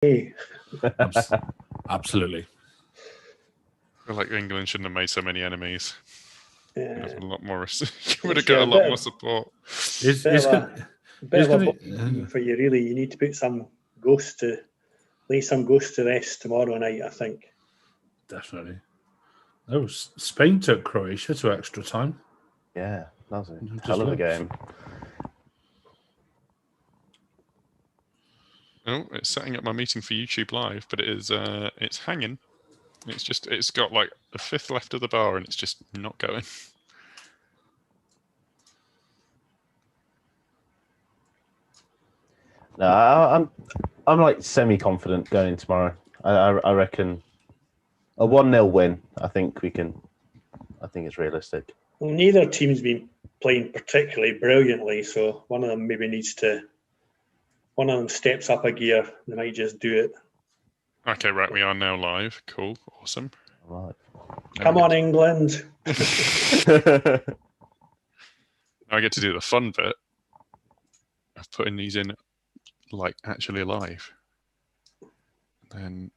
Hey. Absolutely. I feel like England shouldn't have made so many enemies. Yeah. A lot more. You would have got a lot more support. It's bit of a gonna, bottom for you, really. You need to put some ghosts to lay some ghosts to rest tomorrow night, I think. Definitely. Oh, Spain took Croatia to extra time. Yeah, that was a hell of a game. Oh, it's setting up my meeting for YouTube Live, but it is it's hanging. It's got like a fifth left of the bar and it's just not going. No, I'm like semi-confident going in tomorrow. I reckon a 1-0 win. I think it's realistic. Well, neither team's been playing particularly brilliantly, so one of them steps up a gear. They might just do it. Okay, right, we are now live. Cool, awesome. Right. Come on, England. Now I get to do the fun bit of putting these in, like, actually live. Then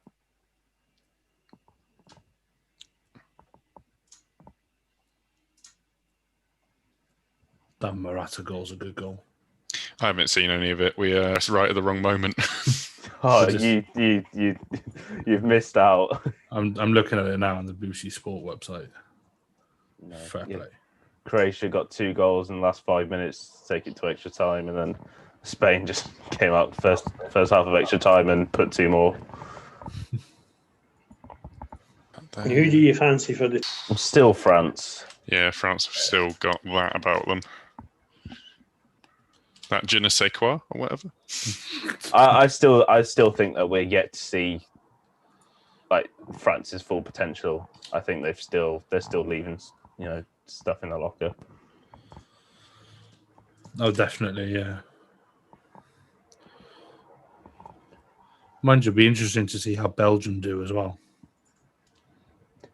That Morata goal's a good goal. I haven't seen any of it. We are right at the wrong moment. Oh, you've missed out. I'm looking at it now on the BBC Sport website. No, Fair play. Croatia got 2 goals in the last 5 minutes to take it to extra time, and then Spain just came out first half of extra time and put 2 more. And who do you fancy for the? Still France. Yeah, France have still got that about them. That je ne sais quoi or whatever. I still think that we're yet to see like France's full potential. I think they're still leaving, stuff in the locker. Oh, definitely, yeah. Mind you, it'll be interesting to see how Belgium do as well.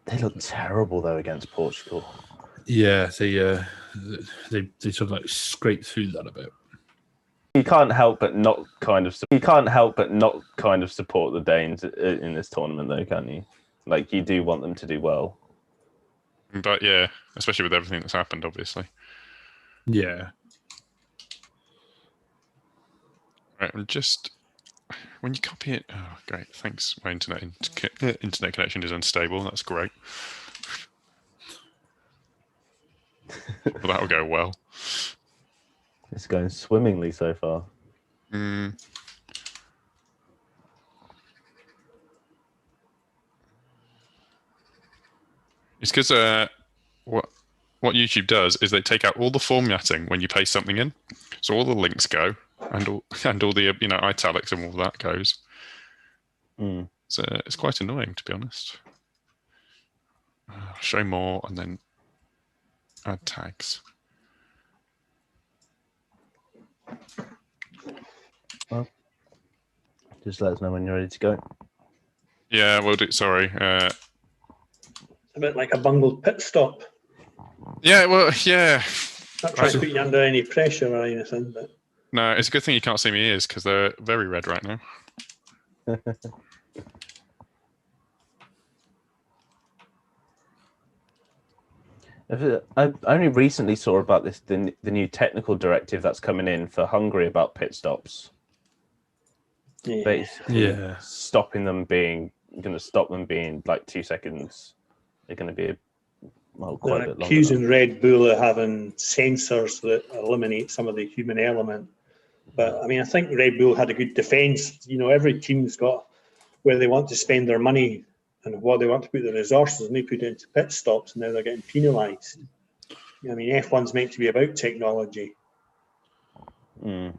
They look terrible though against Portugal. Yeah, they sort of like scrape through that a bit. You can't help but not kind of support the Danes in this tournament, though, can you? Like, you do want them to do well. But yeah, especially with everything that's happened, obviously. Yeah. Right, and just when you copy it, oh great, thanks. My internet connection is unstable. That's great. Well, that'll go well. It's going swimmingly so far. It's because what YouTube does is they take out all the formatting when you paste something in, so all the links go and all the italics and all that goes. So it's quite annoying, to be honest. Show more and then add tags. Well, just let us know when you're ready to go. Yeah, we'll do. Sorry. It's a bit like a bungled pit stop. Yeah, well, yeah. Not trying to put you under any pressure or anything, but no, it's a good thing you can't see my ears because they're very red right now. I only recently saw about this the new technical directive that's coming in for Hungary about pit stops. yeah. Basically, Yeah. stopping them being like 2 seconds. They're going to be quite a bit longer. Accusing Red Bull of having sensors that eliminate some of the human element. But I mean, I think Red Bull had a good defence. Every team's got where they want to spend their money and what they want to put their resources, and they put it into pit stops, and now they're getting penalised. I mean, F1's meant to be about technology. It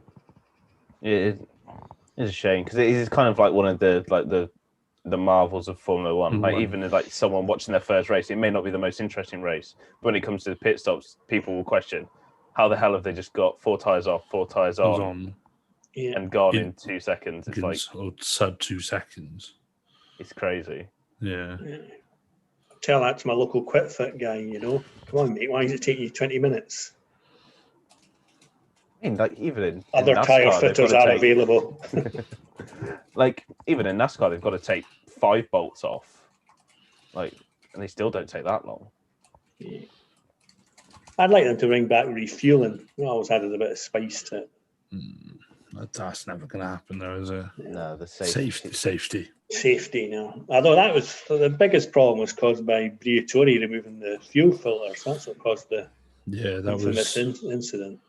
is a shame because it is kind of like one of the marvels of Formula One. Like even like someone watching their first race, it may not be the most interesting race, but when it comes to the pit stops, people will question how the hell have they just got 4 tyres off, 4 tyres on, and gone in 2 seconds. It's like sub 2 seconds. It's crazy. Yeah. Tell that to my local Quit Fit guy. Come on, mate. Why does it take you 20 minutes? I mean, like even in Other NASCAR, tyre fitters are available. Like, even in NASCAR, they've got to take 5 bolts off. Like, and they still don't take that long. Yeah. I'd like them to bring back refueling. It always added a bit of spice to it. That's never going to happen, though, is it? No, the Safety. Safety, no. Although that was the biggest problem was caused by Briatore removing the fuel filters. That's what caused the infamous incident.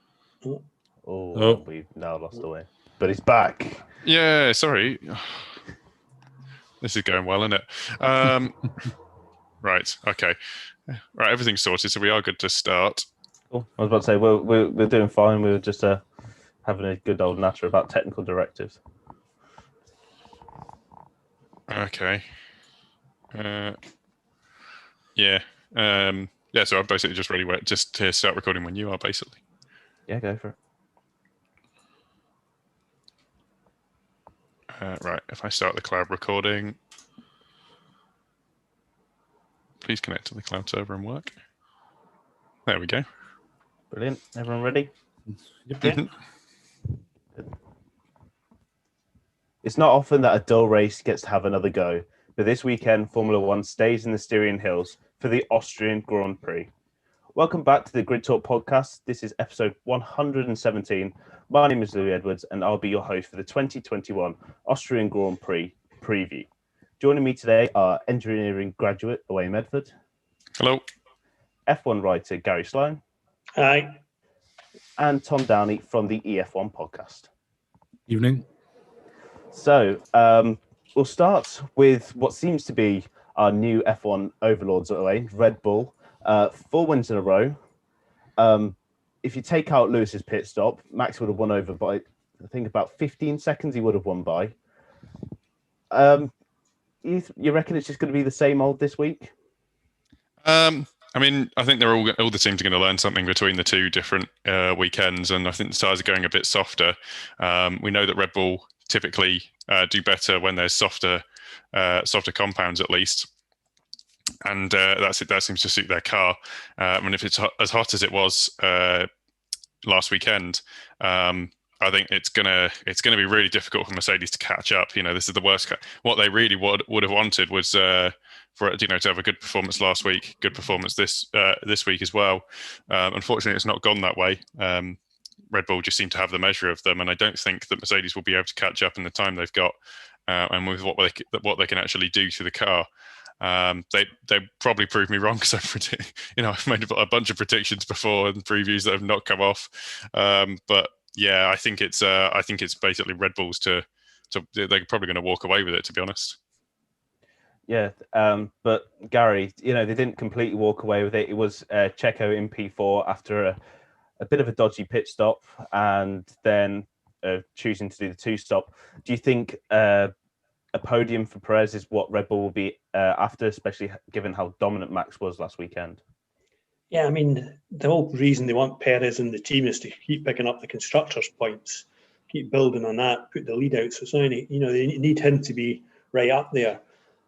Oh, we've now lost Owain. But he's back. Yeah, sorry. This is going well, isn't it? Right, okay. Right, everything's sorted, so we are good to start. Cool. I was about to say, we're doing fine. We were just having a good old natter about technical directives. Okay. Yeah. So I'm basically just ready just to start recording when you are, basically. Yeah, go for it. Right, if I start the cloud recording, please connect to the cloud server and work. There we go. Brilliant. Everyone ready? Yep. Yeah. It's not often that a dull race gets to have another go, but this weekend Formula One stays in the Styrian Hills for the Austrian Grand Prix. Welcome back to the Grid Talk podcast. This is episode 117. My name is Louis Edwards, and I'll be your host for the 2021 Austrian Grand Prix preview. Joining me today are engineering graduate Owain Medford. Hello. F1 writer Garry Sloan. Hi. And Tom Downey from the EF1 podcast. Evening. So we'll start with what seems to be our new F1 overlords, Owain, Red Bull. 4 wins in a row. If you take out Lewis's pit stop, Max would have won over by, I think, about 15 seconds he would have won by. You reckon it's just going to be the same old this week? I mean, I think all the teams are going to learn something between the 2 different weekends, and I think the tyres are going a bit softer. We know that Red Bull typically do better when there's softer compounds, at least, and that seems to suit their car. And if it's as hot as it was last weekend, I think it's gonna be really difficult for Mercedes to catch up. You know, this is the worst. What they really would have wanted was for it, to have a good performance last week, good performance this week as well. Unfortunately, it's not gone that way. Red Bull just seem to have the measure of them, and I don't think that Mercedes will be able to catch up in the time they've got, and with what they can actually do to the car. They probably proved me wrong because I've made a bunch of predictions before and previews that have not come off. But yeah, I think it's basically Red Bull's they're probably going to walk away with it, to be honest. Yeah, but Garry, they didn't completely walk away with it. It was Checo in P4 after a bit of a dodgy pit stop, and then choosing to do the 2-stop. Do you think a podium for Perez is what Red Bull will be after, especially given how dominant Max was last weekend? Yeah, I mean, the whole reason they want Perez in the team is to keep picking up the constructors' points, keep building on that, put the lead out. So it's only, they need him to be right up there.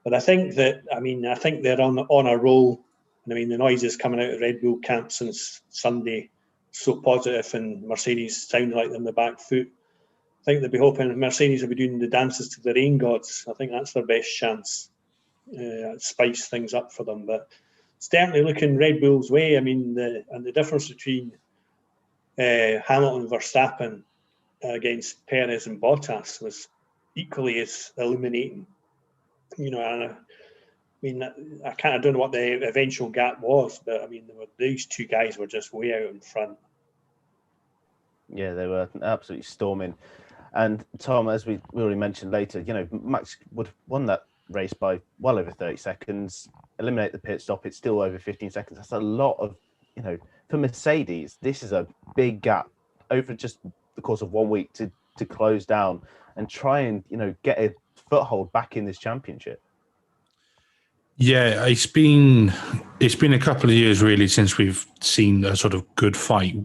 But I think they're on a roll. And I mean, the noises coming out of Red Bull camp since Sunday, so positive, and Mercedes sounded like them the back foot. I think they'll be hoping Mercedes will be doing the dances to the rain gods. I think that's their best chance. Spice things up for them. But it's definitely looking Red Bull's way. I mean, the difference between Hamilton and Verstappen against Perez and Bottas was equally as illuminating. And I don't know what the eventual gap was, but I mean, these 2 guys were just way out in front. Yeah, they were absolutely storming. And Tom, as we already mentioned later, Max would have won that race by well over 30 seconds. Eliminate the pit stop, it's still over 15 seconds. That's a lot of, for Mercedes, this is a big gap over just the course of 1 week to close down and try and, get a foothold back in this championship. Yeah, it's been a couple of years really since we've seen a sort of good fight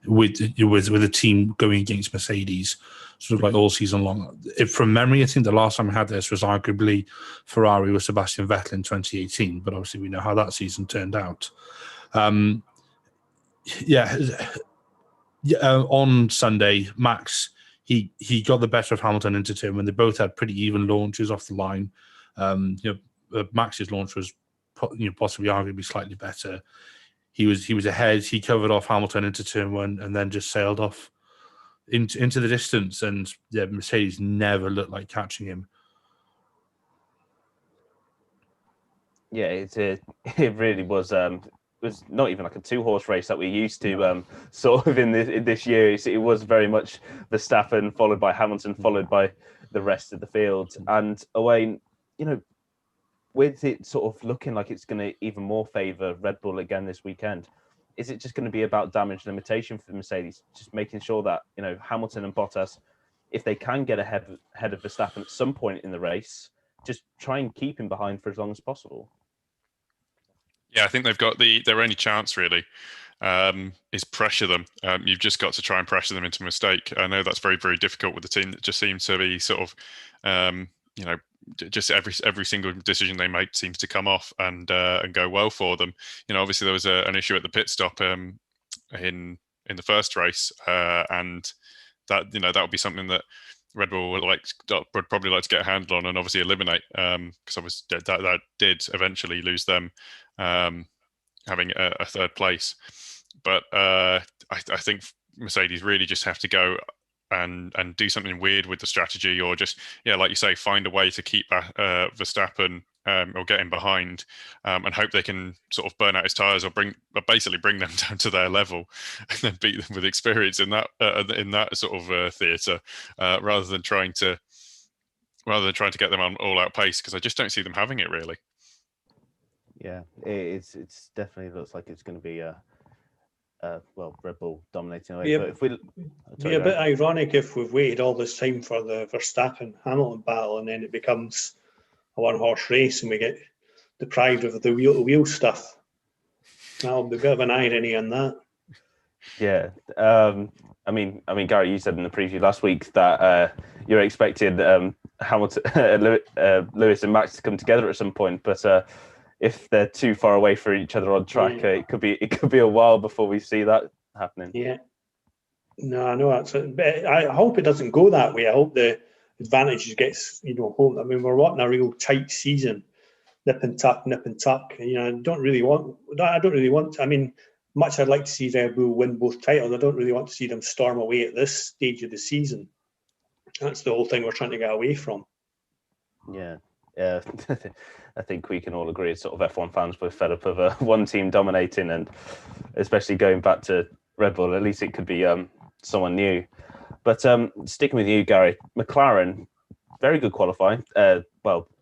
with a team going against Mercedes, sort of like all season long. From memory, I think the last time we had this was arguably Ferrari with Sebastian Vettel in 2018, but obviously we know how that season turned out. On Sunday, Max, he got the better of Hamilton into turn when they both had pretty even launches off the line. Max's launch was possibly arguably slightly better. He was ahead. He covered off Hamilton into turn one and then just sailed off into the distance. And Mercedes never looked like catching him. Yeah, it really was. It was not even like a 2-horse race that we're used to. Sort of in this year, it was very much Verstappen followed by Hamilton, followed by the rest of the field. And Owain, with it sort of looking like it's going to even more favour Red Bull again this weekend, is it just going to be about damage limitation for Mercedes? Just making sure that, Hamilton and Bottas, if they can get ahead of Verstappen at some point in the race, just try and keep him behind for as long as possible. Yeah, I think they've got their only chance really is pressure them. You've just got to try and pressure them into a mistake. I know that's very, very difficult with the team that just seems to be sort of, just every single decision they make seems to come off and go well for them. Obviously there was an issue at the pit stop in the first race, and that that would be something that Red Bull would probably like to get a handle on and obviously eliminate, because obviously that did eventually lose them having a third place. But I think Mercedes really just have to go and do something weird with the strategy, or just like you say, find a way to keep Verstappen or get him behind, and hope they can sort of burn out his tires or basically bring them down to their level and then beat them with experience in that sort of theatre, rather than trying to get them on all out pace, because I just don't see them having it really. Yeah, it's definitely looks like it's going to be Red Bull dominating away. Yeah, but if we be a bit ironic if we've waited all this time for the Verstappen-Hamilton battle and then it becomes a one-horse race and we get deprived of the wheel stuff. That'll be a bit of an irony on that. Yeah, I mean, Garry, you said in the preview last week that you're expecting Hamilton, Lewis, and Max to come together at some point, but if they're too far away from each other on track, it could be a while before we see that happening. Yeah. No, I know that's it. But I hope it doesn't go that way. I hope the advantage gets home. I mean, we're wanting a real tight season, nip and tuck. I don't really want. I mean, much I'd like to see Red Bull win both titles. I don't really want to see them storm away at this stage of the season. That's the whole thing we're trying to get away from. Yeah. I think we can all agree as sort of F1 fans, we're fed up of one team dominating, and especially going back to Red Bull, at least it could be someone new. But sticking with you, Garry, McLaren, very good qualifying.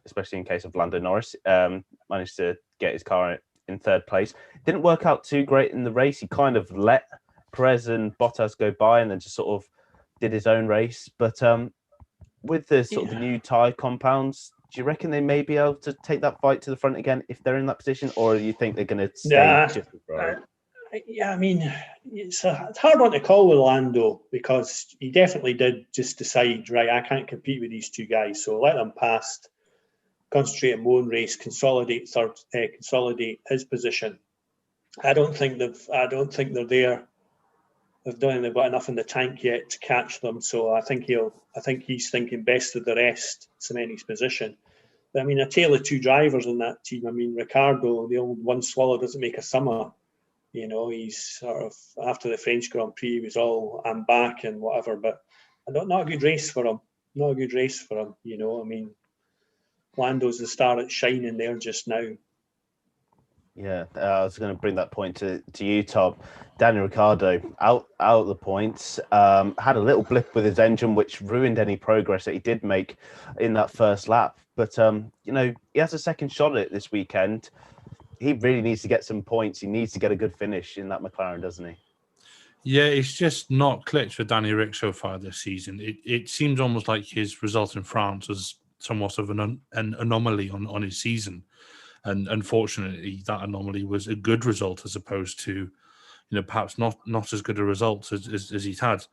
Especially in case of Lando Norris, managed to get his car in third place. Didn't work out too great in the race. He kind of let Perez and Bottas go by and then just sort of did his own race. But with the sort of the new tyre compounds, do you reckon they may be able to take that fight to the front again if they're in that position, or do you think they're going to stay just with Ferrari? I mean, it's a hard one to call with Lando, because he definitely did just decide, right, I can't compete with these two guys, so let them past, concentrate on my own race, consolidate his position. I don't think they're there. They've got enough in the tank yet to catch them. So I think he's thinking best of the rest, cementing his position. But I mean, a tale of two drivers in that team. I mean, Ricciardo, the old one swallow doesn't make a summer. He's sort of, after the French Grand Prix, he was all, I'm back and whatever. But not a good race for him. Not a good race for him. I mean, Lando's the star that's shining there just now. Yeah, I was going to bring that point to you, Tom. Daniel Ricciardo out of the points, had a little blip with his engine, which ruined any progress that he did make in that first lap. But he has a second shot at it this weekend. He really needs to get some points. He needs to get a good finish in that McLaren, doesn't he? Yeah, it's just not clicked for Danny Ric so far this season. It seems almost like his result in France was somewhat of an anomaly on his season. And unfortunately, that anomaly was a good result as opposed to, perhaps not as good a result as he's had.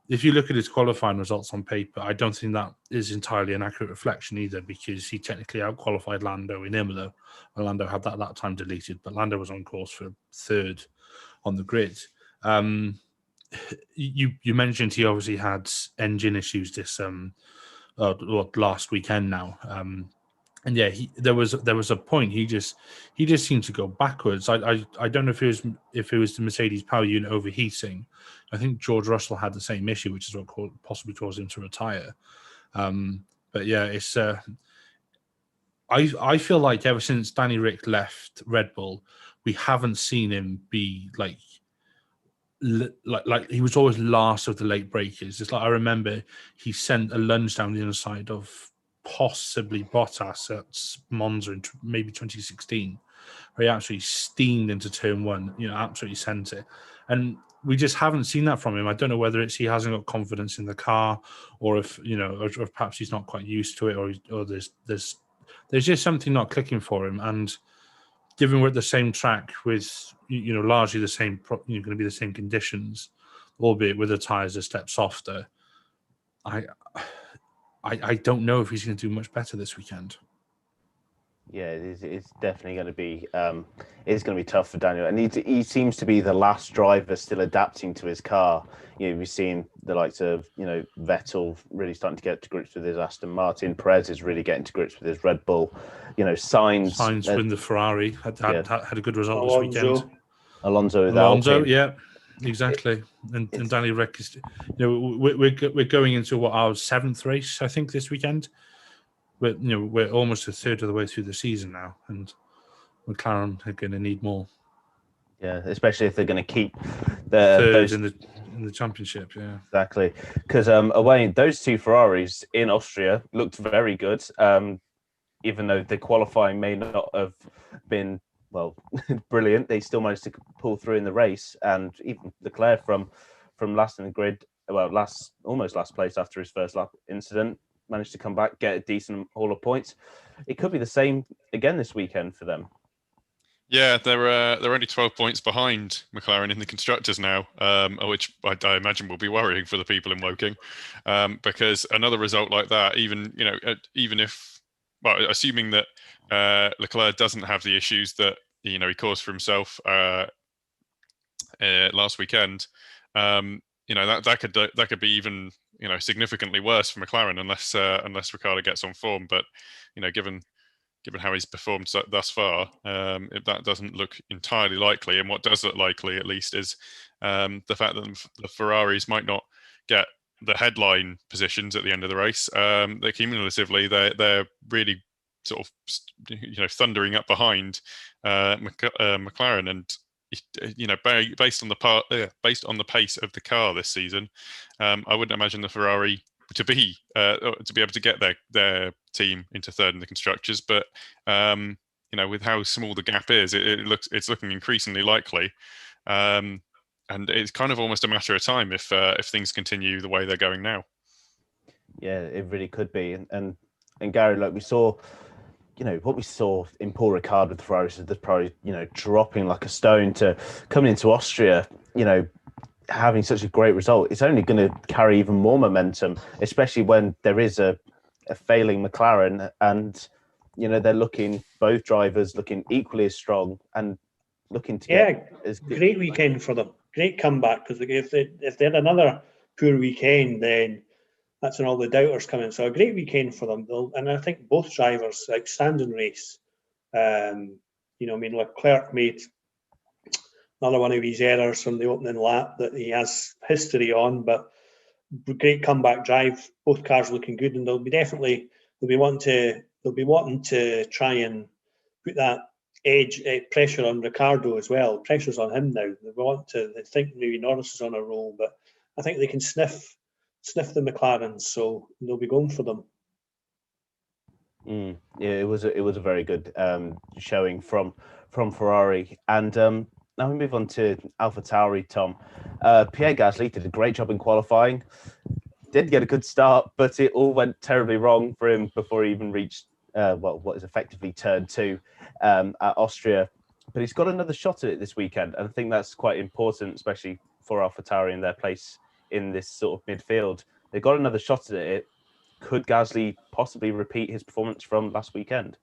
If you look at his qualifying results on paper, I don't think that is entirely an accurate reflection either, because he technically outqualified Lando in Imola, and Lando had that time deleted, but Lando was on course for third on the grid. you mentioned he obviously had engine issues this last weekend now. And yeah, there was a point he just seemed to go backwards. I don't know if it was the Mercedes power unit overheating. I think George Russell had the same issue, which is what possibly caused him to retire. But yeah, it's I feel like ever since Danny Ric left Red Bull, we haven't seen him be like he was always last of the late breakers. It's like I remember he sent a lunge down the inside of possibly Bottas at Monza in maybe 2016, where he actually steamed into turn one, absolutely sent it. And we just haven't seen that from him. I don't know whether it's he hasn't got confidence in the car, or if or perhaps he's not quite used to it, or there's just something not clicking for him. And given we're at the same track with largely the same, going to be the same conditions, albeit with the tyres a step softer, I don't know if he's going to do much better this weekend. Yeah, it's definitely going to be it's going to be tough for Daniel, and he seems to be the last driver still adapting to his car. We've seen the likes of Vettel really starting to get to grips with his Aston Martin. Perez is really getting to grips with his Red Bull. Sainz win the Ferrari had a good result Alonso. this weekend. Alonso, yeah, exactly. And Danny Ric is, we're going into our 7th race, I think, this weekend. We're almost a third of the way through the season now, and McLaren are going to need more. Yeah, especially if they're going to keep third in the championship. Yeah, exactly. Because Owain, those two Ferraris in Austria looked very good. Even though the qualifying may not have been brilliant, they still managed to pull through in the race. And even Leclerc from last in the grid, almost last place after his first lap incident, managed to come back, get a decent haul of points. It could be the same again this weekend for them. Yeah, they're only 12 points behind McLaren in the constructors now, which I imagine will be worrying for the people in Woking, because another result like that, even if, assuming that Leclerc doesn't have the issues that he caused for himself last weekend, that could be even significantly worse for McLaren unless Ricciardo gets on form. But given how he's performed thus far, that doesn't look entirely likely. And what does look likely, at least, is the fact that the Ferraris might not get the headline positions at the end of the race. They're cumulatively they're really sort of thundering up behind McLaren, and based on the pace of the car this season, I wouldn't imagine the Ferrari to be able to get their team into third in the constructors. But with how small the gap is, it's looking increasingly likely, and it's kind of almost a matter of time if things continue the way they're going now. Yeah, it really could be. And Garry, like we saw. What we saw in Paul Ricard with the Ferraris is the Ferrari, dropping like a stone to coming into Austria, having such a great result. It's only going to carry even more momentum, especially when there is a failing McLaren and, they're both drivers looking equally as strong and looking to get as good. Great weekend for them. Great comeback, because if they had another poor weekend, then that's when all the doubters come in. So a great weekend for them. And I think both drivers, outstanding race. Leclerc made another one of his errors from the opening lap that he has history on, but great comeback drive. Both cars looking good, and they'll be wanting to try and put that edge pressure on Ricciardo as well. Pressure's on him now. They think maybe Norris is on a roll, but I think they can sniff the McLarens, so they'll be going for them. Yeah, it was a very good showing from Ferrari. And now we move on to AlphaTauri, Tom. Pierre Gasly did a great job in qualifying. Did get a good start, but it all went terribly wrong for him before he even reached what is effectively turn 2 at Austria. But he's got another shot at it this weekend, and I think that's quite important, especially for AlphaTauri and their place in this sort of midfield. They've got another shot at it. Could Gasly possibly repeat his performance from last weekend?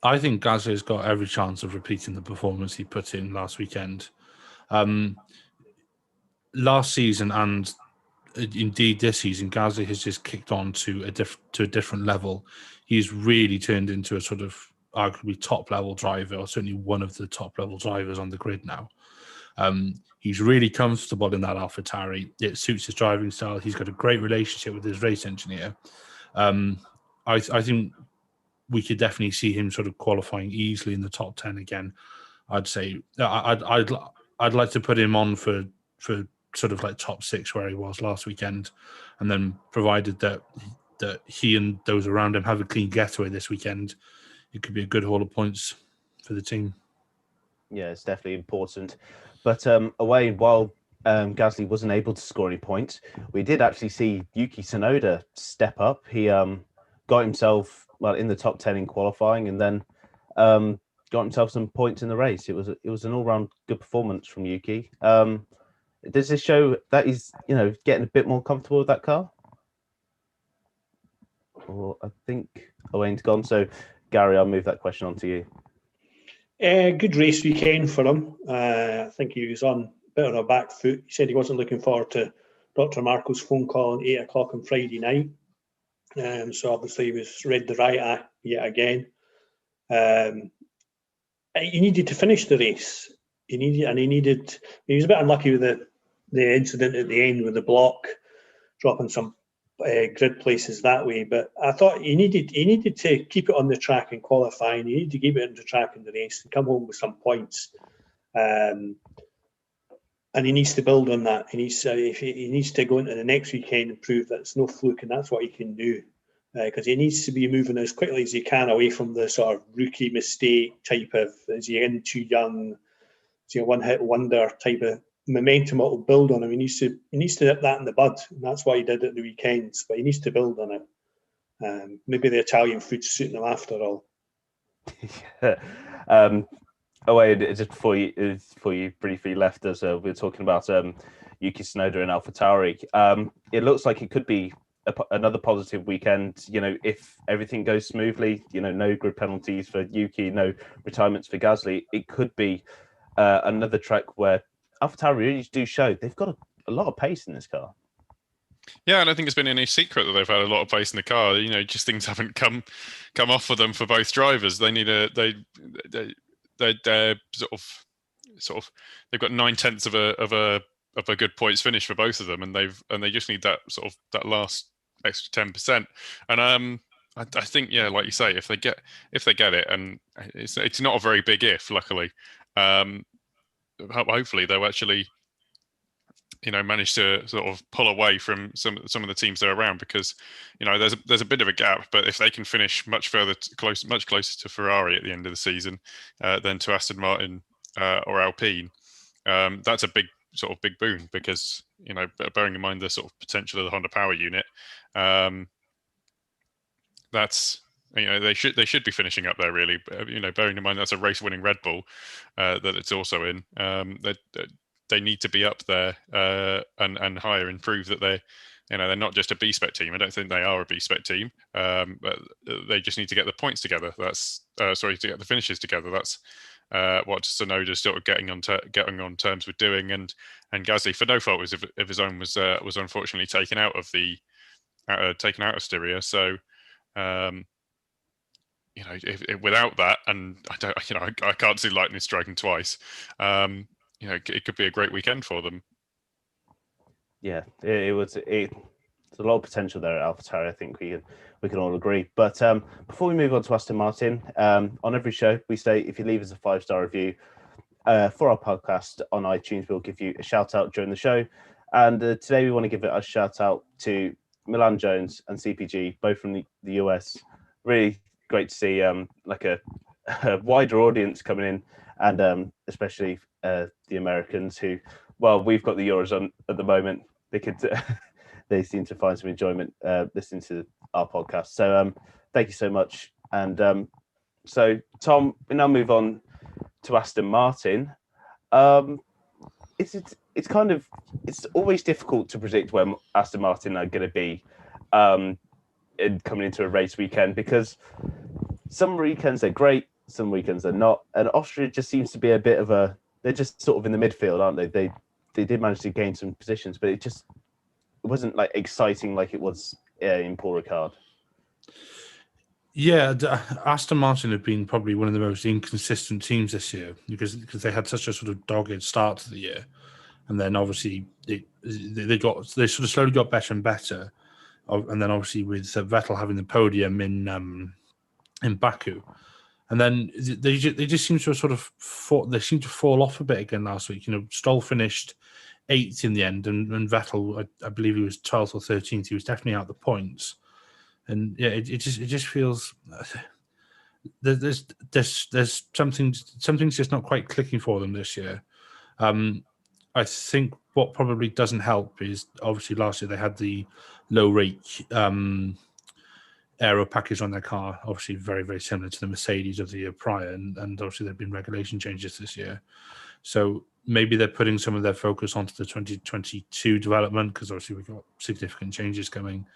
I think Gasly's got every chance of repeating the performance he put in last weekend. last season and indeed this season, Gasly has just kicked on to a different level. He's really turned into a sort of arguably top level driver, or certainly one of the top level drivers on the grid now. He's really comfortable in that AlphaTauri. It suits his driving style. He's got a great relationship with his race engineer. I think we could definitely see him sort of qualifying easily in the top 10 again. I'd say I'd like to put him on for sort of like top 6 where he was last weekend, and then provided that he and those around him have a clean getaway this weekend, it could be a good haul of points for the team. Yeah, it's definitely important. But away, while Gasly wasn't able to score any points, we did actually see Yuki Tsunoda step up. He got himself in the top 10 in qualifying, and then got himself some points in the race. It was an all-round good performance from Yuki. Does this show that he's getting a bit more comfortable with that car? Or I think Owain's gone. So Garry, I'll move that question on to you. Good race weekend for him. I think he was on a bit on a back foot. He said he wasn't looking forward to Dr. Marco's phone call at 8 o'clock on Friday night. So obviously he was read the right yet again. He needed to finish the race. He was a bit unlucky with the incident at the end with the block, dropping some grid places that way. But I thought he needed to keep it on the track in qualifying. He needed to keep it on the track in the race and come home with some points. And he needs to build on that. He needs to go into the next weekend and prove that it's no fluke, and that's what he can do. Because he needs to be moving as quickly as he can away from the sort of rookie mistake type of, is he in too young, is he a one-hit wonder type of momentum it will build on him. He needs to nip that in the bud, and that's what he did at the weekends. But he needs to build on it. Maybe the Italian food's suiting him after all. Owain, just before you briefly left us, we were talking about Yuki Tsunoda and AlphaTauri. It looks like it could be another positive weekend. If everything goes smoothly, no grid penalties for Yuki, no retirements for Gasly, it could be another track where AlphaTauri really do show they've got a lot of pace in this car. Yeah, I don't think it's been any secret that they've had a lot of pace in the car. Just things haven't come off for them for both drivers. They need they're sort of they've got 9/10 of a good points finish for both of them, and they just need that last extra 10%. And I think, yeah, like you say, if they get it, and it's not a very big if, luckily. Hopefully they'll actually manage to sort of pull away from some of the teams they're around, because there's a bit of a gap. But if they can finish much closer to Ferrari at the end of the season than to Aston Martin or Alpine, that's a big boon, because bearing in mind the sort of potential of the Honda Power Unit, that's they should be finishing up there, really. Bearing in mind that's a race winning Red Bull that it's also in. They need to be up there and higher, and prove that they're not just a B-spec team. I don't think they are a B-spec team, but they just need to get the points together. That's to get the finishes together. That's what Tsunoda's sort of getting on terms with doing, and Gasly, for no fault of his own, was unfortunately taken out of Styria. So if without that, and I can't see lightning striking twice. It could be a great weekend for them. Yeah, it's a lot of potential there at AlphaTauri. I think we can all agree. But before we move on to Aston Martin, on every show we say if you leave us a 5-star review for our podcast on iTunes, we'll give you a shout out during the show. And today we want to give a shout out to Milan Jones and CPG, both from the US. Really great to see a wider audience coming in, and especially the Americans who, well, we've got the Euros on at the moment. They seem to find some enjoyment listening to our podcast. So thank you so much. And so Tom, we now move on to Aston Martin. It's always difficult to predict when Aston Martin are going to be coming into a race weekend, because some weekends they're great, some weekends they're not, and Austria just seems to be a bit of they're just sort of in the midfield, aren't they? did manage to gain some positions, but it wasn't like exciting like it was in Paul Ricard. Yeah, Aston Martin have been probably one of the most inconsistent teams this year because they had such a sort of dogged start to the year, and then obviously they sort of slowly got better and better, and then obviously with Vettel having the podium in Baku, and then they just seem to have sort of fall off a bit again last week. Stroll finished 8th in the end, and Vettel, I believe he was 12th or 13th. He was definitely out the points. And yeah, it just feels there's something's just not quite clicking for them this year. I think what probably doesn't help is obviously last year they had the low rake aero package on their car, obviously very, very similar to the Mercedes of the year prior, and obviously there have been regulation changes this year. So maybe they're putting some of their focus onto the 2022 development because obviously we've got significant changes coming.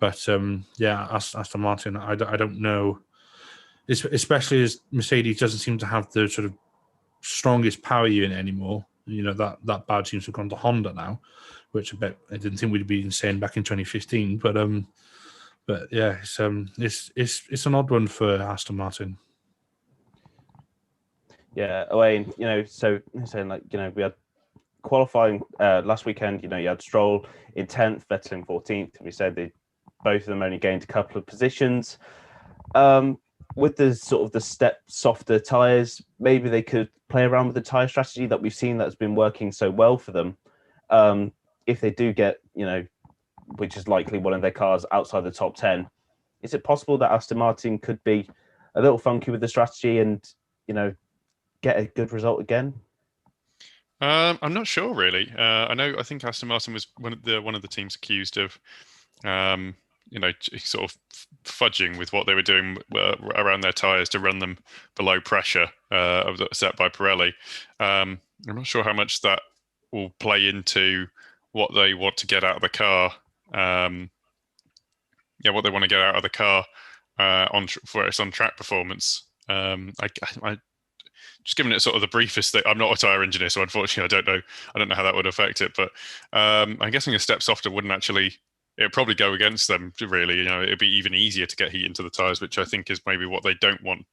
But yeah, Aston Martin, I don't know, especially as Mercedes doesn't seem to have the sort of strongest power unit anymore. That badge seems to have gone to Honda now, which I didn't think we'd be saying back in 2015. But yeah, it's an odd one for Aston Martin. Yeah, Owain, so saying we had qualifying last weekend. You had Stroll in 10th, Vettel in 14th. We said both of them only gained a couple of positions. With the sort of the step softer tyres, maybe they could play around with the tyre strategy that we've seen that's been working so well for them. If they do get, which is likely one of their cars outside the top 10, is it possible that Aston Martin could be a little funky with the strategy and, get a good result again? I'm not sure really. I think Aston Martin was one of the teams accused of sort of fudging with what they were doing around their tyres to run them below pressure set by Pirelli. I'm not sure how much that will play into what they want to get out of the car. What they want to get out of the car for its on-track performance. I just giving it sort of the briefest thing. I'm not a tyre engineer, so unfortunately I don't know how that would affect it. But I'm guessing a step softer wouldn't actually. It would probably go against them, really. It'd be even easier to get heat into the tyres, which I think is maybe what they don't want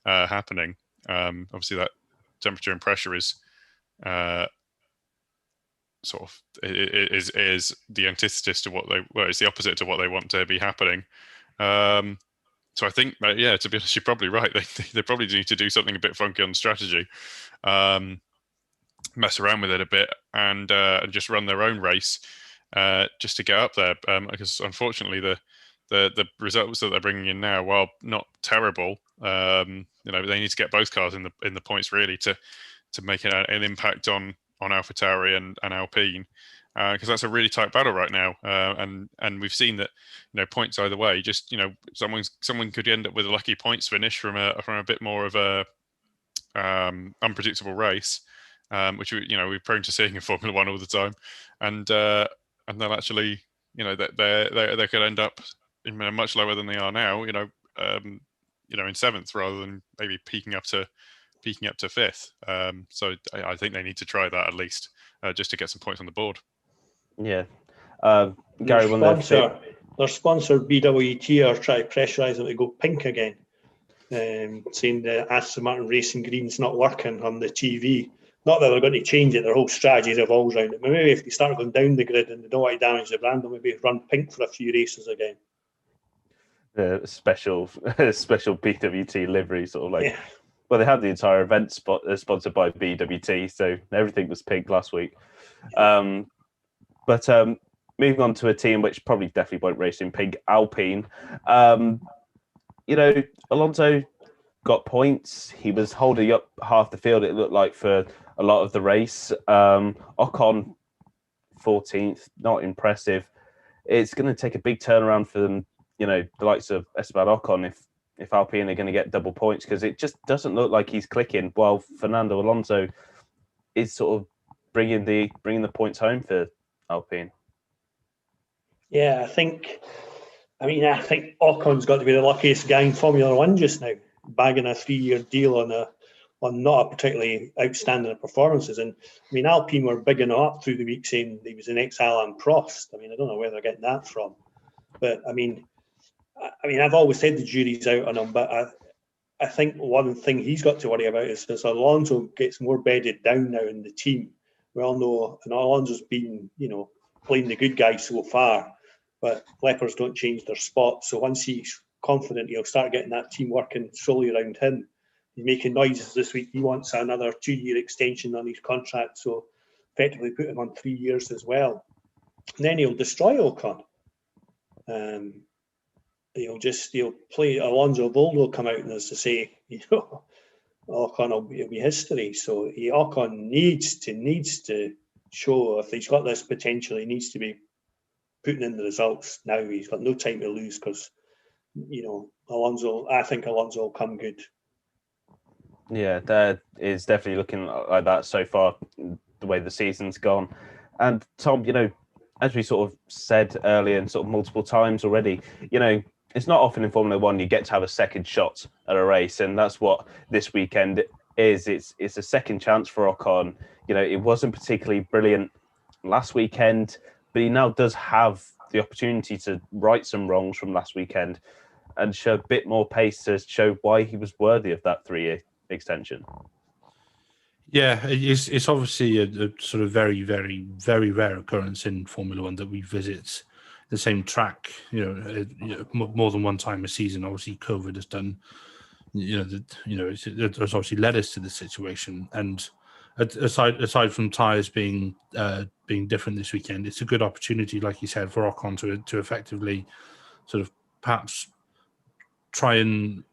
happening. Obviously, that temperature and pressure is sort of is the antithesis to it's the opposite to what they want to be happening. So I think, to be honest, you're probably right. They probably need to do something a bit funky on the strategy, mess around with it a bit, and just run their own race. Just to get up there, because unfortunately the results that they're bringing in now, while not terrible, they need to get both cars in the points really to make an impact on AlphaTauri and Alpine, because that's a really tight battle right now, and we've seen that points either way. Just someone could end up with a lucky points finish from a bit more of a unpredictable race, which we're prone to seeing in Formula One all the time, and they'll actually, they could end up much lower than they are now, in 7th rather than maybe peaking up to 5th. So I think they need to try that at least, just to get some points on the board. Yeah, Gary, their sponsor BWT are trying to pressurise them to go pink again, saying the Aston Martin Racing Green's not working on the TV. Not that they're going to change it, their whole strategy revolves around it. But maybe if they start going down the grid and they don't want to damage the brand, they'll maybe run pink for a few races again. The special BWT livery, sort of like. Yeah. Well, they had the entire event sponsored by BWT, so everything was pink last week. But moving on to a team which probably definitely won't race in pink, Alpine. Alonso got points. He was holding up half the field, it looked like, for a lot of the race. Ocon 14th, not impressive. It's going to take a big turnaround for them, the likes of Esteban Ocon, if Alpine are going to get double points, because it just doesn't look like he's clicking, while Fernando Alonso is sort of bringing the points home for Alpine. Yeah, I think Ocon's got to be the luckiest guy in Formula One just now, bagging a 3-year deal on a on not particularly outstanding performances. And I mean, Alpine were bigging him up through the week, saying he was the next Alain Prost. I mean, I don't know where they're getting that from, but I mean, I've always said the jury's out on him, but I think one thing he's got to worry about is as Alonso gets more bedded down now in the team. We all know, and Alonso's been, playing the good guy so far, but lepers don't change their spots. So once he's confident, he'll start getting that team working solely around him. He's making noises this week. He wants another 2-year extension on his contract, so effectively put him on 3 years as well. And then he'll destroy Ocon. He'll play Alonso Bold will come out and as to say, Ocon will be history. So Ocon needs to show if he's got this potential, he needs to be putting in the results now. He's got no time to lose because, I think Alonso will come good. Yeah, that is definitely looking like that so far, the way the season's gone. And Tom, as we sort of said earlier and sort of multiple times already, it's not often in Formula One you get to have a second shot at a race, and that's what this weekend is. It's a second chance for Ocon. It wasn't particularly brilliant last weekend, but he now does have the opportunity to right some wrongs from last weekend and show a bit more pace to show why he was worthy of that 3-year extension. Yeah, it's obviously a sort of very, very, very rare occurrence in Formula One that we visit the same track, more than one time a season. Obviously, COVID has done, it's obviously led us to this situation. And aside from tyres being different this weekend, it's a good opportunity, like you said, for Ocon to effectively sort of perhaps try and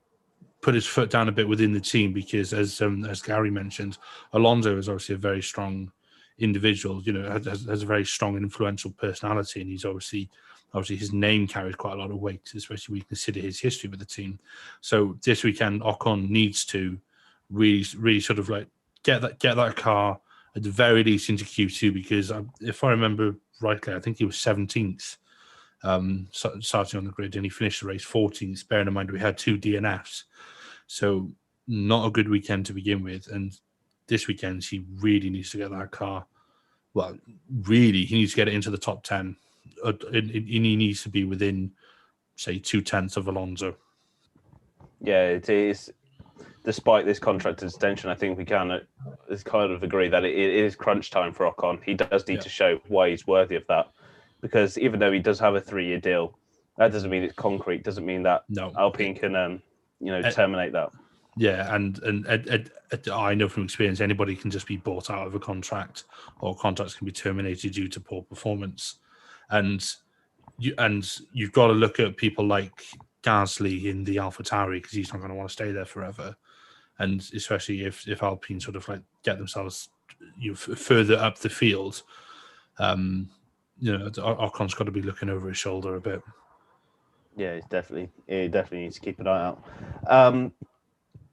put his foot down a bit within the team, because as Garry mentioned, Alonso is obviously a very strong individual, has a very strong and influential personality, and he's obviously his name carries quite a lot of weight, especially when you consider his history with the team. So this weekend, Ocon needs to really sort of like get that car at the very least into Q2, because if I remember rightly, I think he was 17th starting on the grid, and he finished the race 14th, bearing in mind we had 2 DNFs. So not a good weekend to begin with. And this weekend, he really needs to get that car. Well, really, he needs to get it into the top 10. He needs to be within, say, 0.2 of Alonso. Yeah, it is. Despite this contract extension, I think we can kind of agree that it is crunch time for Ocon. He does need to show why he's worthy of that. Because even though he does have a 3-year deal, that doesn't mean it's concrete. Doesn't mean that Alpine can, terminate that. Yeah, and I know from experience, anybody can just be bought out of a contract, or contracts can be terminated due to poor performance. And you've got to look at people like Gasly in the AlphaTauri, because he's not going to want to stay there forever. And especially if Alpine sort of like get themselves further up the field, Ocon's got to be looking over his shoulder a bit. Yeah, he definitely needs to keep an eye out.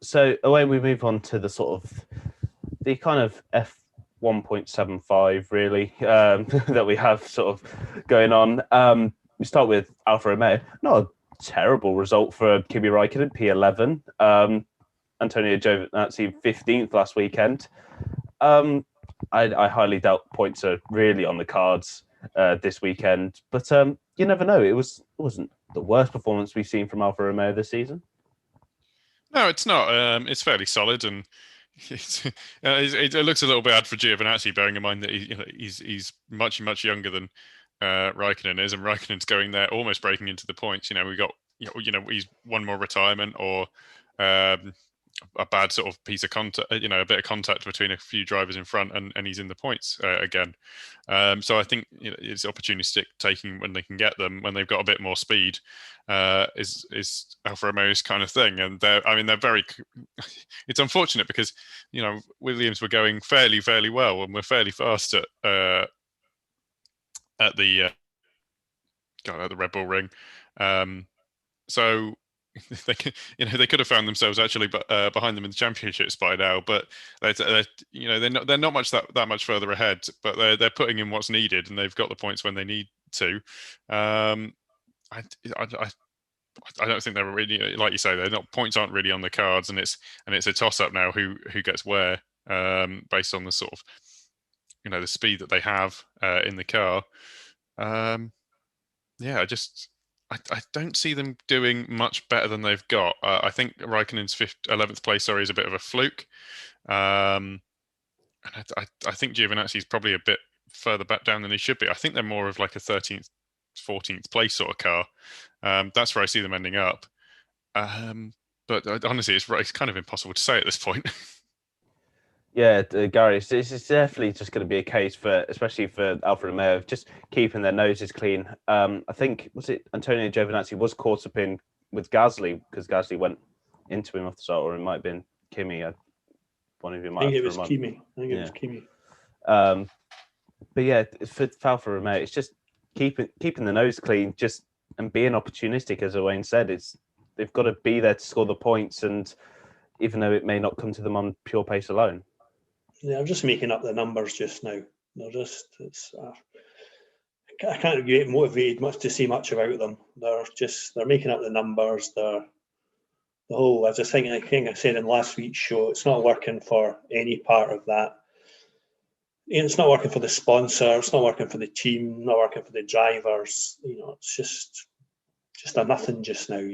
So away we move on to the kind of F1.75 really that we have sort of going on. We start with Alfa Romeo. Not a terrible result for Kimi Räikkönen, P11. Antonio Giovinazzi 15th last weekend. I highly doubt points are really on the cards this weekend, but you never know. It wasn't the worst performance we've seen from Alfa Romeo this season. No, it's not. It's fairly solid, and it looks a little bit bad for Giovinazzi, bearing in mind that he's much younger than Räikkönen is, and Räikkönen's going there almost breaking into the points. We got he's one more retirement, or a bad sort of piece of contact, a bit of contact between a few drivers in front, and he's in the points again. So I think it's opportunistic taking when they can get them, when they've got a bit more speed, is Alfa Romeo's kind of thing. And they're very. It's unfortunate because Williams were going fairly well, and we're fairly fast at the Red Bull Ring. So they could have found themselves actually behind them in the championships by now, but they're not much that much further ahead, but they're putting in what's needed, and they've got the points when they need to. I don't think they're really, like you say, points aren't really on the cards, and it's a toss up now who gets where, based on the sort of, the speed that they have in the car. I don't see them doing much better than they've got. I think Raikkonen's 11th place, is a bit of a fluke. And I think Giovinazzi's probably a bit further back down than he should be. I think they're more of like a 13th, 14th place sort of car. That's where I see them ending up. But honestly, it's kind of impossible to say at this point. Yeah, Garry, it's definitely just going to be a case especially for Alfa Romeo, of just keeping their noses clean. I think, was it Antonio Giovinazzi was caught up in with Gasly, because Gasly went into him off the start, or it might have been Kimi. One of you might. I think it was Kimi. It was Kimi. But yeah, for Alfa Romeo, it's just keeping the nose clean, and being opportunistic, as Owain said. They've got to be there to score the points, and even though it may not come to them on pure pace alone. Yeah, I'm just making up the numbers just now. I can't get motivated much to see much about them. They're making up the numbers. The whole, as I think I said in last week's show, it's not working for any part of that. It's not working for the sponsor. It's not working for the team. Not working for the drivers. It's just a nothing just now.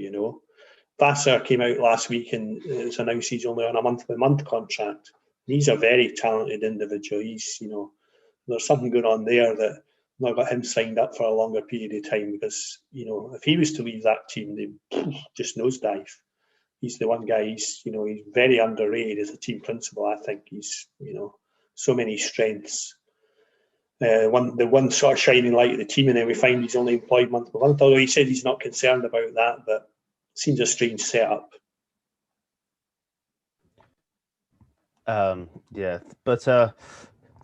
Vassar came out last week and it's announced he's only on a month-by-month contract. He's a very talented individual. There's something going on there that not got him signed up for a longer period of time, because, if he was to leave that team, they just nosedive. He's the one guy, he's very underrated as a team principal. I think he's, so many strengths. The one sort of shining light of the team, and then we find he's only employed month by month, although he said he's not concerned about that, but it seems a strange setup. But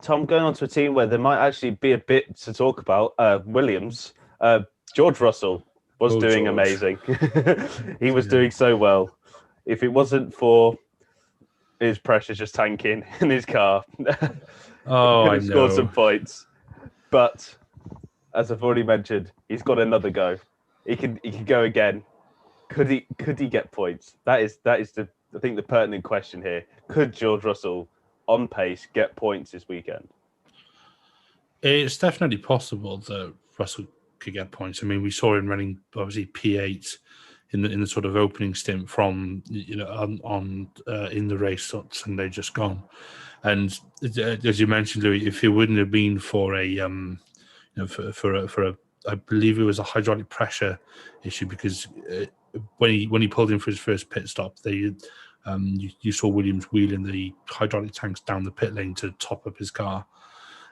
Tom, going on to a team where there might actually be a bit to talk about, Williams. George Russell was doing amazing. He was doing so well. If it wasn't for his pressure just tanking in his car, he could have scored some points. But as I've already mentioned, he's got another go. He can go again. Could he get points? That is I think the pertinent question here. Could George Russell, on pace, get points this weekend? It's definitely possible that Russell could get points. I mean, we saw him running obviously P8 in the sort of opening stint from on in the race on Sunday just gone, and as you mentioned, Louis, if it wouldn't have been for a for a I believe it was a hydraulic pressure issue, because when he pulled in for his first pit stop, you saw Williams wheeling the hydraulic tanks down the pit lane to top up his car,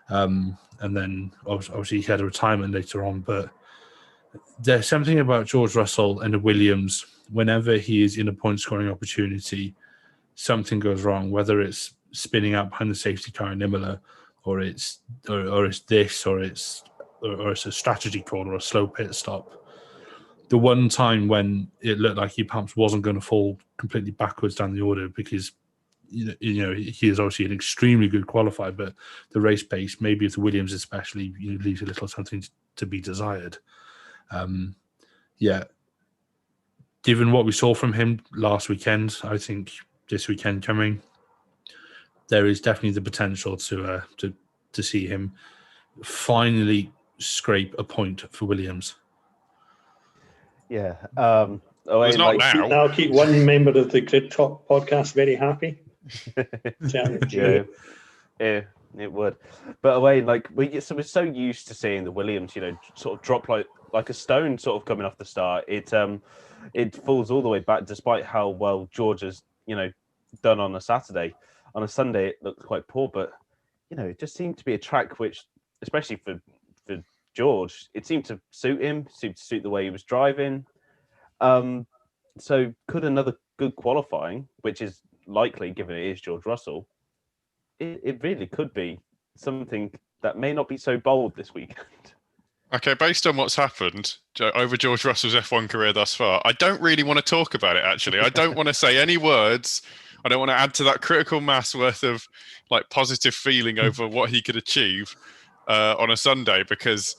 and then obviously he had a retirement later on. But there's something about George Russell and the Williams. Whenever he is in a point scoring opportunity, something goes wrong. Whether it's spinning out behind the safety car in Imola, or it's a strategy call or a slow pit stop. The one time when it looked like he perhaps wasn't going to fall completely backwards down the order, because he is obviously an extremely good qualifier, but the race pace, maybe with the Williams especially, leaves a little something to be desired. Given what we saw from him last weekend, I think this weekend coming, there is definitely the potential to see him finally scrape a point for Williams. Yeah. It's not now. I'll keep one member of the Grid Talk podcast very happy. Yeah, it would. But Owain, we're so used to seeing the Williams, sort of drop like a stone, sort of coming off the start. It falls all the way back, despite how well George has, done on a Saturday. On a Sunday, it looked quite poor, but it just seemed to be a track which, especially for George, it seemed to suit him, seemed to suit the way he was driving. So could another good qualifying, which is likely given it is George Russell, it really could be something that may not be so bold this weekend. Okay, based on what's happened over George Russell's F1 career thus far, I don't really want to talk about it, actually. I don't want to say any words. I don't want to add to that critical mass worth of positive feeling over what he could achieve on a Sunday, because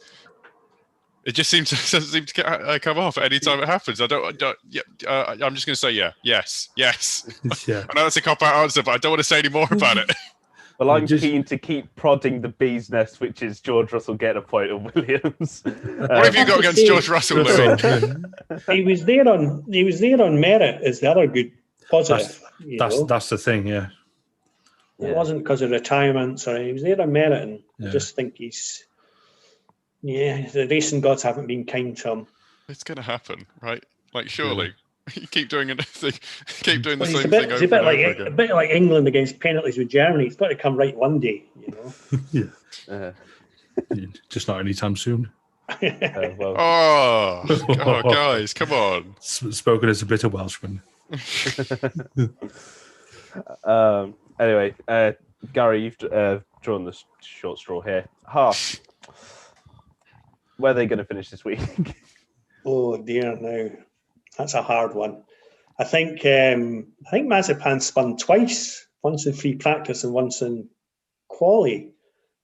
It just doesn't seem to come off any time it happens. I'm just going to say yes. Yeah. I know that's a cop-out answer, but I don't want to say any more about it. Well, I'm keen to keep prodding the bee's nest, which is George Russell getting a point of Williams. What have you got against George Russell, Louis? He was there on merit. Is the other good positive. That's the thing, yeah. It wasn't because of retirements, or he was there on merit, and I just think the racing gods haven't been kind to him. It's going to happen, right? Like, surely. You keep doing anything. Keep doing the same thing over It's and over again. a bit like England against penalties with Germany. It's got to come right one day, Just not anytime soon. Guys, come on. Spoken as a bitter Welshman. Anyway, Gary, you've drawn the short straw here. Haas, where are they going to finish this week? Oh dear, no. That's a hard one. I think Mazepin spun twice, once in free practice and once in quali.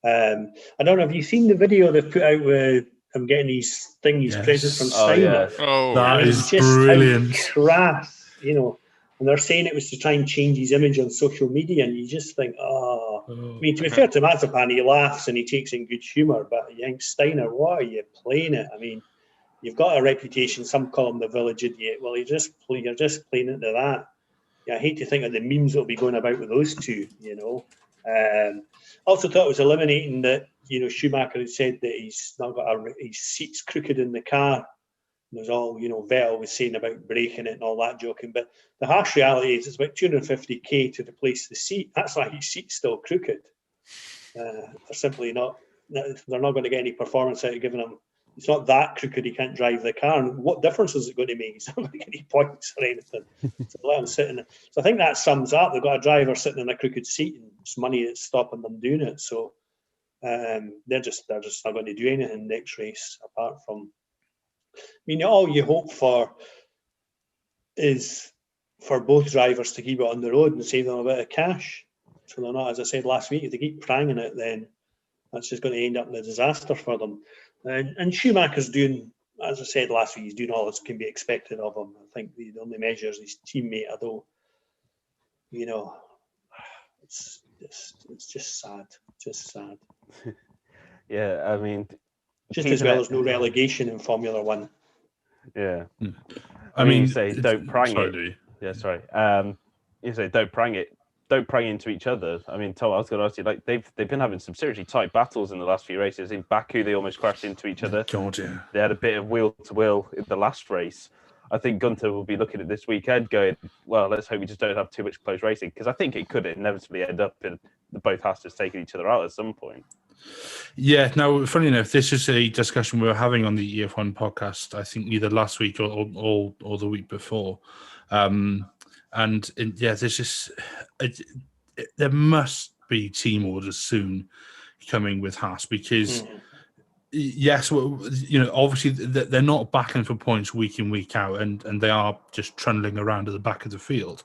I don't know. Have you seen the video they've put out with him getting his present from Steiner? That is brilliant. Crass, And they're saying it was to try and change his image on social media, and you just think, I mean, to be fair to Mazepin, he laughs and he takes it in good humour, but you think, Steiner, what are you playing it? I mean, you've got a reputation. Some call him the village idiot. Well, you're just playing into that. Yeah, I hate to think of the memes that'll be going about with those two. Also thought it was eliminating that. Schumacher had said that he's not got his seat's crooked in the car. There's all Vettel was saying about breaking it and all that joking. But the harsh reality is it's about 250k to replace the seat. That's why his seat's still crooked. They're simply not. They're not going to get any performance out of giving him. It's not that crooked he can't drive the car. And what difference is it going to make? He's not going to get any points or anything. So let him sit in it. So I think that sums up. They've got a driver sitting in a crooked seat, and it's money that's stopping them doing it. So they're just not going to do anything next race apart from. I mean, all you hope for is for both drivers to keep it on the road and save them a bit of cash. So they're not, as I said last week, if they keep pranging it, then that's just going to end up in a disaster for them. And Schumacher's doing, as I said last week, he's doing all that can be expected of him. I think the only measure is his teammate, although, it's just sad. Just sad. Yeah, I mean... Just as well as no relegation in Formula One. Yeah. I mean, you say don't prang it. Yeah, sorry. You say don't prang it. Don't prang into each other. I mean, Tom, I was going to ask you, like they've been having some seriously tight battles in the last few races. In Baku, they almost crashed into each other. God, yeah. They had a bit of wheel to wheel in the last race. I think Gunter will be looking at this weekend going, well, let's hope we just don't have too much close racing, because I think it could inevitably end up in both Haas taking each other out at some point. Yeah, now, funny enough, this is a discussion we were having on the EF1 podcast, I think either last week or the week before. There's just... there must be team orders soon coming with Haas because... Yes, well, obviously they're not battling for points week in, week out, and they are just trundling around at the back of the field.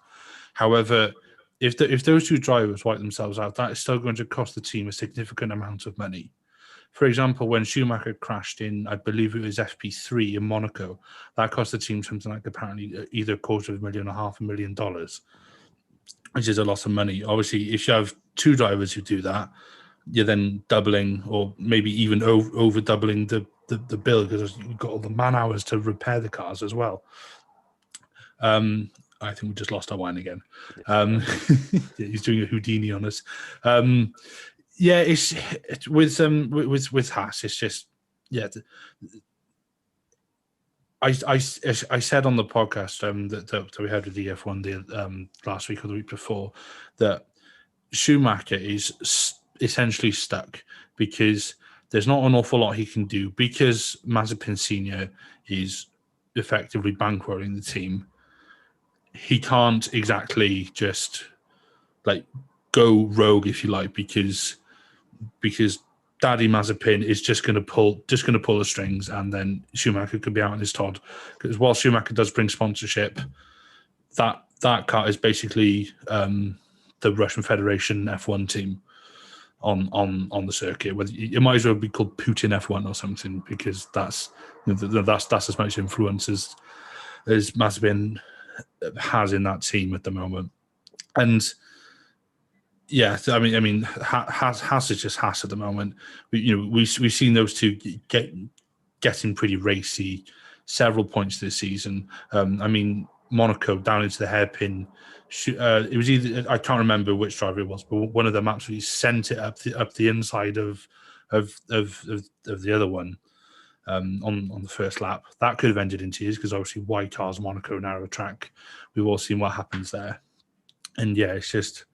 However, if those two drivers wipe themselves out, that is still going to cost the team a significant amount of money. For example, when Schumacher crashed in, I believe it was FP3 in Monaco, that cost the team something like apparently either $250,000 or $500,000, which is a lot of money. Obviously, if you have two drivers who do that, you're then doubling or maybe even over doubling the bill because you've got all the man hours to repair the cars as well. I think we just lost Owain again. He's doing a Houdini on us. It's with Haas. It's just I said on the podcast that we had with the F1 last week or the week before that Schumacher is essentially stuck because there's not an awful lot he can do because Mazepin Senior is effectively bankrolling the team. He can't exactly just like go rogue, if you like, because Daddy Mazepin is just going to pull the strings, and then Schumacher could be out on his Todd. Because while Schumacher does bring sponsorship, that car is basically the Russian Federation F1 team. on the circuit. It might as well be called Putin F1 or something, because that's as much influence as Mazepin has in that team at the moment. And yeah, I mean, Haas is just Haas at the moment. We've seen those two getting pretty racy several points this season. I mean, Monaco down into the hairpin. It was either, I can't remember which driver it was, but one of them actually sent it up the inside of the other one on the first lap. That could have ended in tears, because obviously wide cars, Monaco, narrow track. We've all seen what happens there, and yeah, it's just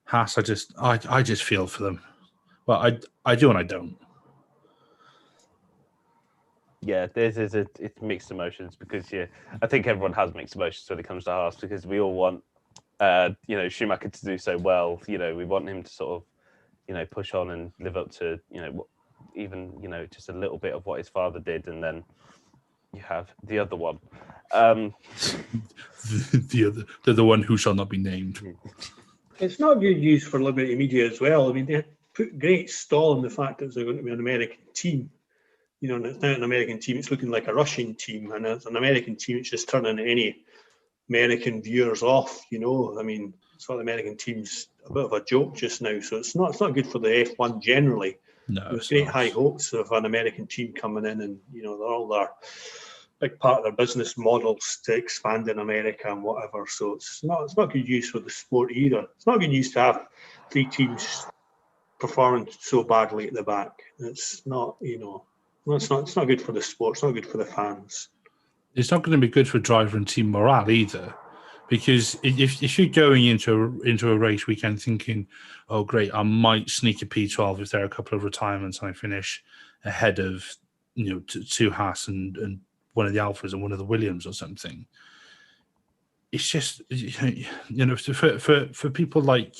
Haas. I just feel for them. Well, I do and I don't. Yeah, it's mixed emotions, because I think everyone has mixed emotions when it comes to Haas, because we all want Schumacher to do so well. We want him to sort of push on and live up to even just a little bit of what his father did, and then you have the other one, the one who shall not be named. It's not good news for Liberty Media as well. I mean, they put great stall on the fact that it's going to be an American team. And it's not an American team, it's looking like a Russian team. And as an American team, it's just turning any American viewers off, I mean, it's what the American team's a bit of a joke just now. So it's not good for the F1 generally. No, There's great high hopes of an American team coming in, and, they're all their big part of their business models to expand in America and whatever. So it's not good news for the sport either. It's not good news to have 3 teams performing so badly at the back. It's not, it's not good for the sport. It's not good for the fans. It's not going to be good for driver and team morale either, because if you're going into a race weekend thinking, oh great, I might sneak a P12 if there are a couple of retirements and I finish ahead of two Haas and one of the Alfas and one of the Williams or something. It's just for people like,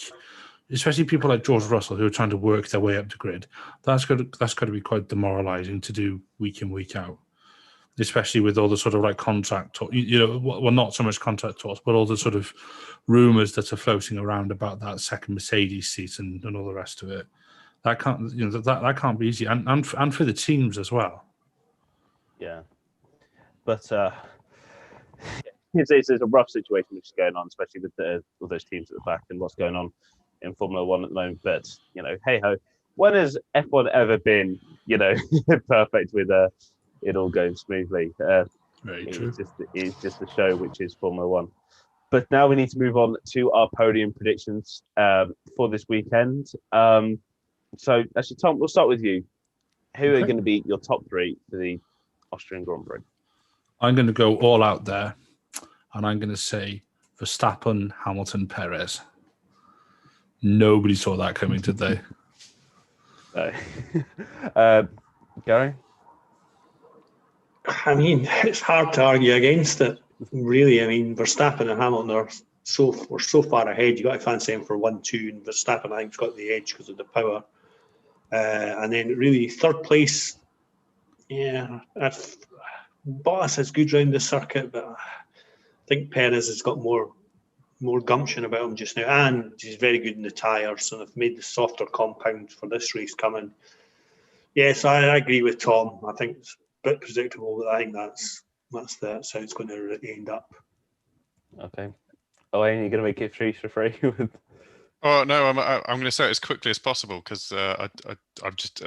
especially people like George Russell, who are trying to work their way up the grid, that's got to be quite demoralising to do week in, week out, especially with all the sort of like contract talk, well, not so much contract talks, but all the sort of rumours that are floating around about that second Mercedes seat and all the rest of it. That can't, that can't be easy, and for the teams as well. Yeah, but it's a rough situation which is going on, especially with all those teams at the back and what's going on in Formula One at the moment. But hey ho, when has F1 ever been perfect with it all going smoothly? Very true. It's just the show which is Formula One. But now we need to move on to our podium predictions for this weekend. So actually, Tom, we'll start with you. Who are going to be your top 3 for the Austrian Grand Prix? I'm going to go all out there, and I'm going to say Verstappen, Hamilton, Perez. Nobody saw that coming, did they? Garry? I mean, it's hard to argue against it, really. I mean, Verstappen and Hamilton are so far ahead. You've got to fancy him for 1-2, and Verstappen, I think, has got the edge because of the power. And then really third place, yeah, Bottas is good round the circuit, but I think Perez has got more gumption about him just now, and he's very good in the tyres, and they've made the softer compound for this race coming. Yes, I agree with Tom. I think it's a bit predictable, but I think that's how it's going to end up. Okay. Owain, you're going to make it 3 for 3 with... Oh no, I'm going to say it as quickly as possible, because I'm just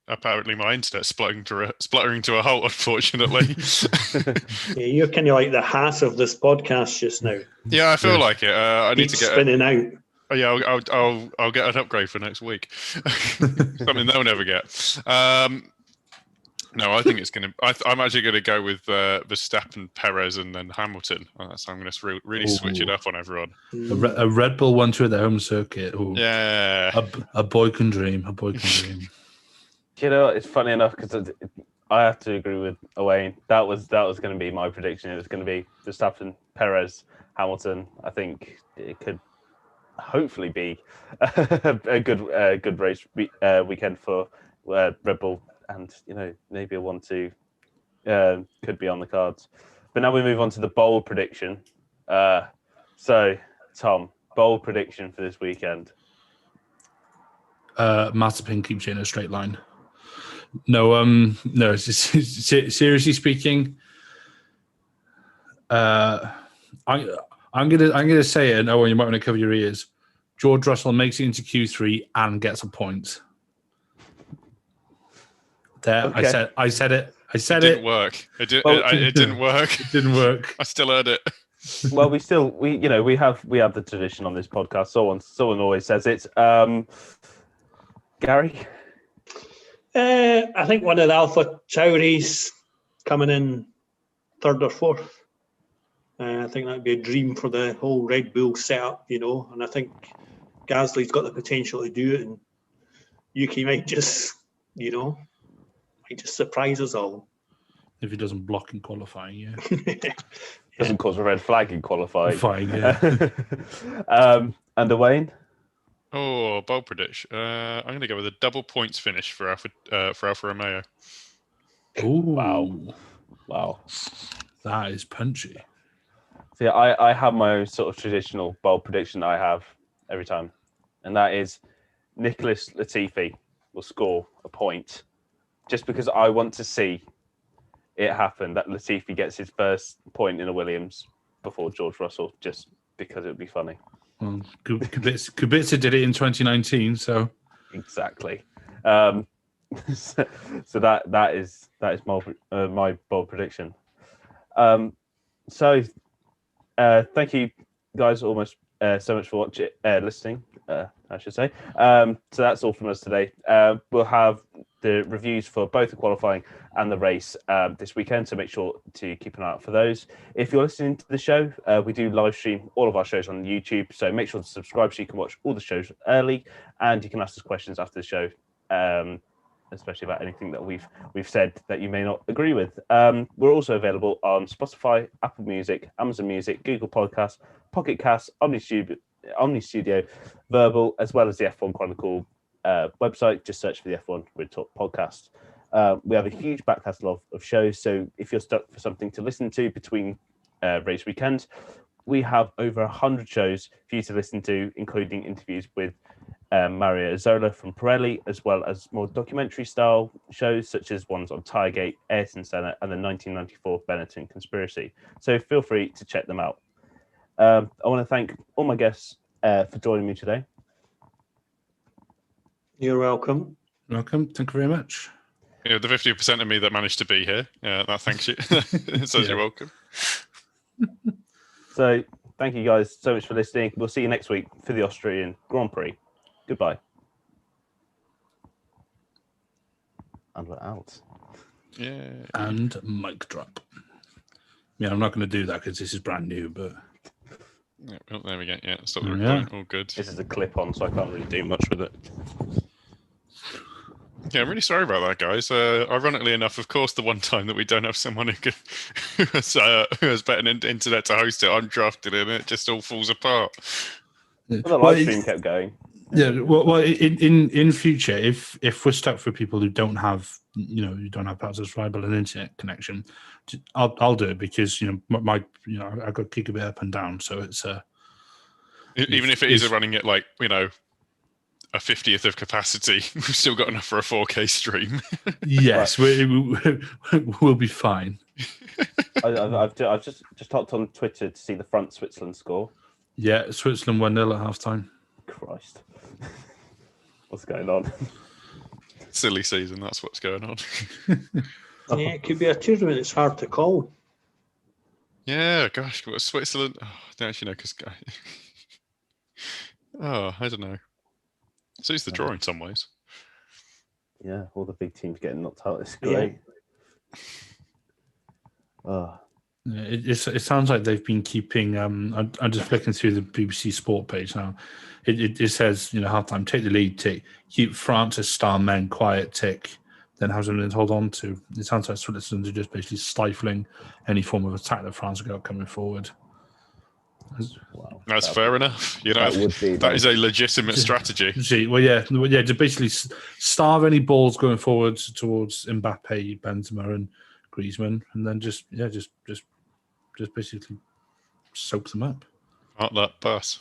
apparently my internet's spluttering to a halt, unfortunately. Yeah, you're kind of like the Haas of this podcast just now. Yeah, I feel like it. I need to get spinning out. Oh yeah, I'll get an upgrade for next week. Something they'll never get. No, I think it's going to. I'm actually going to go with Verstappen, Perez, and then Hamilton. So I'm going to really switch it up on everyone. A Red Bull 1-2 at the home circuit. Ooh. Yeah, a boy can dream. A boy can dream. It's funny enough, because I have to agree with Owain. That was going to be my prediction. It was going to be Verstappen, Perez, Hamilton. I think it could hopefully be a good race weekend for Red Bull. And, maybe a 1-2 could be on the cards. But now we move on to the bold prediction. So, Tom, bold prediction for this weekend. Mazepin keeps it in a straight line. No, no. Seriously speaking, I'm gonna say it, and Owen, you might want to cover your ears. George Russell makes it into Q3 and gets a point. There, Okay. I said it. It didn't work. It didn't work. It didn't work. I still heard it. Well, we have the tradition on this podcast. Someone always says it. Garry? I think one of the Alpha Tauris coming in third or fourth. I think that'd be a dream for the whole Red Bull setup, and I think Gasly's got the potential to do it, and Yuki might just, surprise us all. If he doesn't block in qualifying, yeah. Doesn't cause a red flag in qualifying. Yeah. And Owain? Oh, bold prediction. I'm going to go with a double points finish for Alfa Romeo. Ooh. Wow. That is punchy. See, I have my own sort of traditional bold prediction that I have every time, and that is Nicholas Latifi will score a point, just because I want to see it happen, that Latifi gets his first point in a Williams before George Russell, just because it would be funny. Well, Kubica did it in 2019, so exactly. So that is my bold prediction. So thank you guys almost so much for listening. I should say. So that's all from us today. We'll have the reviews for both the qualifying and the race this weekend, so make sure to keep an eye out for those. If you're listening to the show, we do live stream all of our shows on YouTube, so make sure to subscribe so you can watch all the shows early, and you can ask us questions after the show, especially about anything that we've said that you may not agree with. We're also available on Spotify, Apple Music, Amazon Music, Google Podcasts, Pocket Casts, Omni Studio, Verbal, as well as the F1 Chronicle website. Just search for the F1 Grid Talk podcast. We have a huge back catalogue of shows, so if you're stuck for something to listen to between race weekends, we have over 100 shows for you to listen to, including interviews with Mario Zola from Pirelli, as well as more documentary style shows such as ones on Tiregate, Ayrton Senna, and the 1994 Benetton conspiracy. So feel free to check them out. I want to thank all my guests for joining me today. You're welcome. Welcome. Thank you very much. The 50% of me that managed to be here, that thanks you. Says you're welcome. So thank you guys so much for listening. We'll see you next week for the Austrian Grand Prix. Goodbye. And we're out. Yeah. And mic drop. Yeah, I'm not going to do that because this is brand new, but... Yeah, well, there we go. Yeah, stop the recording. All good. This is a clip on, so I can't really do much with it. Yeah, I'm really sorry about that, guys. Ironically enough, of course, the one time that we don't have someone who has better internet to host it, I'm drafted in, and it just all falls apart. Well, the live stream kept going. Yeah, well, in future, if we're stuck for people who don't have, perhaps as reliable an internet connection, I'll do it because my I got gigabit up and down, so it's even if it is running at like a 50th of capacity, we've still got enough for a 4K stream. Yes, we'll be fine. I've just hopped on Twitter to see the front Switzerland score. Yeah, Switzerland 1-0 at halftime. Christ. What's going on? Silly season, that's what's going on. Yeah, it could be a tournament. It's hard to call. Yeah, gosh, what Switzerland? Oh, I don't actually know because. I don't know. So it's the draw in some ways. Yeah, all the big teams getting knocked out. It's great. Yeah. It sounds like they've been keeping. I'm just flicking through the BBC Sport page now. It says halftime, take the lead, tick. Keep France's star men quiet, tick. Then have something to hold on to. It sounds like Switzerland are just basically stifling any form of attack that France have got coming forward. Wow. That's fair enough. That is a legitimate strategy. Well, yeah, to basically starve any balls going forward towards Mbappe, Benzema, and Griezmann, and then just basically soak them up. Park that bus.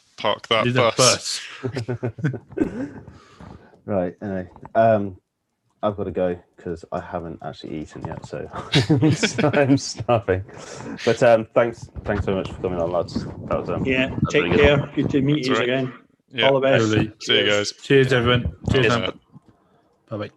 Right. Anyway, I've got to go because I haven't actually eaten yet, so I'm starving. But thanks very much for coming on, lads. That was take really care. Good to meet That's you right. again. Yeah. All the best. Really. See you guys. Cheers, everyone. Cheers, Cheers. man. Bye bye.